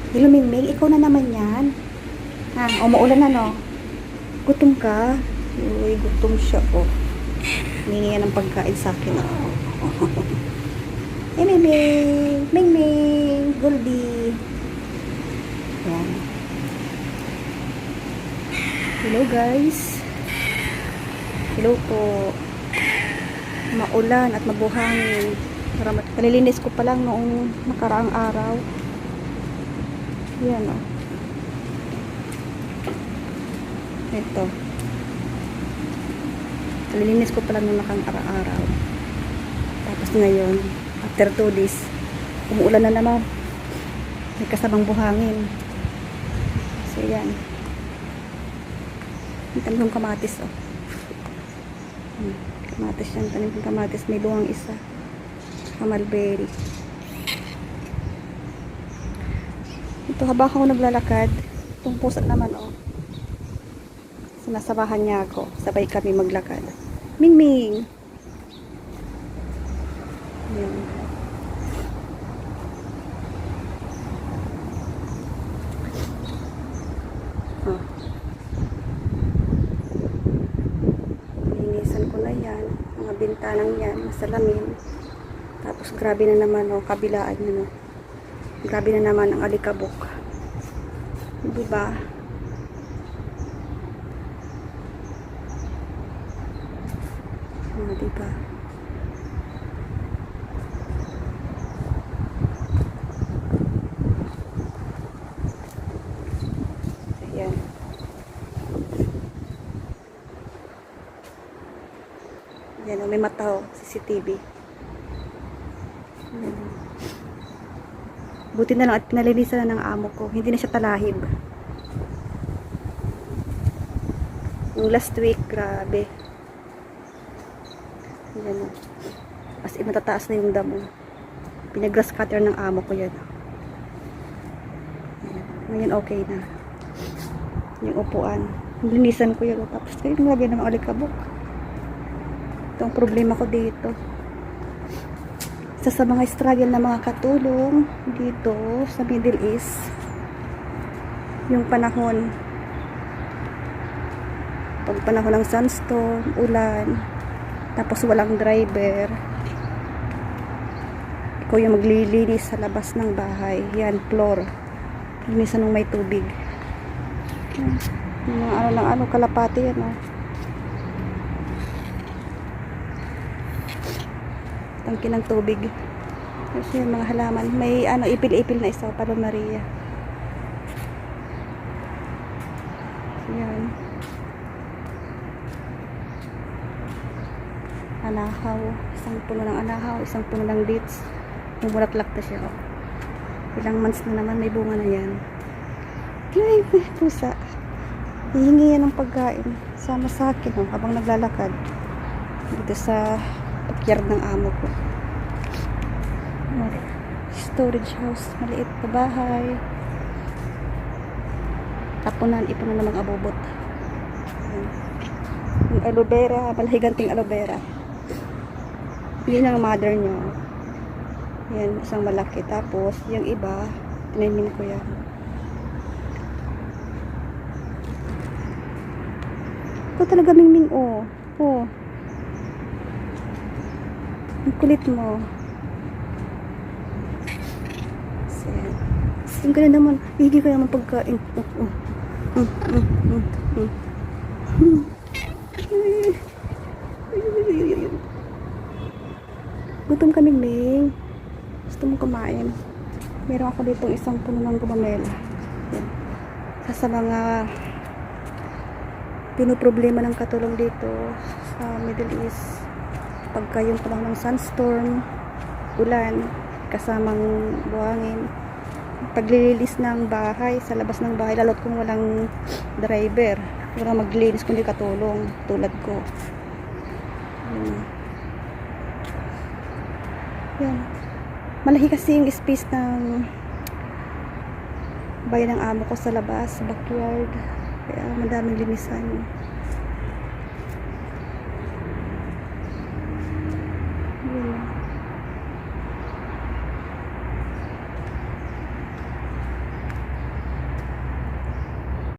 Hello, Mingming. Ikaw na naman yan. Ha? Umuulan na, no? Gutom ka? Uy, gutom siya, oh. Hiningi yan ng pagkain sa akin, oh. Eh, Mingming! Mingming! Goldie! Yan. Hello, guys. Hello po. Maulan at mabuhangin. Kalilinis ko pa lang noong nakaraang araw. Yan, oh. Ito. Kalilinis ko pa lang noong nakaraang araw. Tapos ngayon, after 2 days, umuulan na naman. May kasamang buhangin. So, yan. Ang tanim kong kamatis, oh. Kamatis yan. Tanim kong kamatis. May bungang isa. Mulberry. Ito, habang ako naglalakad, itong pusa naman, oh. Sinasabahan niya ako. Sabay kami maglakad. Mingming! Yan. Oh. Linisan ko na yan. Mga bintanang yan. Masalamin. Tapos grabe na naman, oh. Kabilaan yun, oh. Grabe na naman ang alikabok. Diba? Diba? Ayan. Ayan, may mata, oh. CCTV. Ayan. Buti na lang at pinalinisan na ng amo ko. Hindi na siya talahib. Yung last week, grabe. Yan, as in matataas na yung damo. Pinag-grass cutter ng amo ko yan. Ngayon okay na. Yung upuan. Linisan ko yan. Tapos kayo nilagyan ng alikabok. Ito ang problema ko dito. Isa sa mga struggle na mga katulong dito sa Middle East, yung panahon, pag panahon ng sandstorm, ulan, tapos walang driver, ikaw yung maglilinis sa labas ng bahay. Yan, floor. Linisan ng may tubig. Yung mga ano kalapati yan, oh. Tangki ng tubig. Kasi yung mga halaman, may ipil-ipil na isa, Palo Maria. Yan. Anahaw, isang puno ng anahaw, isang puno ng dates. Yung bulaklak na siya, oh. Ilang months na naman, may bunga na yan. Ay, pusa. Hihingi yan ng pagkain. Sama sa akin, oh, habang naglalakad. Dito sa backyard ng amo ko. Storage house, maliit na bahay. Tapunan, ipunan na mga abobot. Yung aloe vera, malahiganting aloe vera. Yun ang mother nyo. Yan, isang malaki. Tapos, yung iba, tinamin ko yan. Ito talaga, Mingming, oh. Oh. Ang kulit mo. Ang ganda naman. Hindi ko naman pagkain. Gutom ka, Mingming. Gusto mong kumain. Meron ako ditong isang puno ng gumamela. Sa mga pinoproblema ng katulong dito sa Middle East, pagka yung panahon ng sandstorm, ulan, kasamang buhangin, paglilinis ng bahay, sa labas ng bahay, lalo't kung walang driver, walang maglinis kundi katulong, tulad ko. Yan. Malaki kasi yung space ng bayan ng amo ko sa labas, sa backyard. Kaya madaming linisan.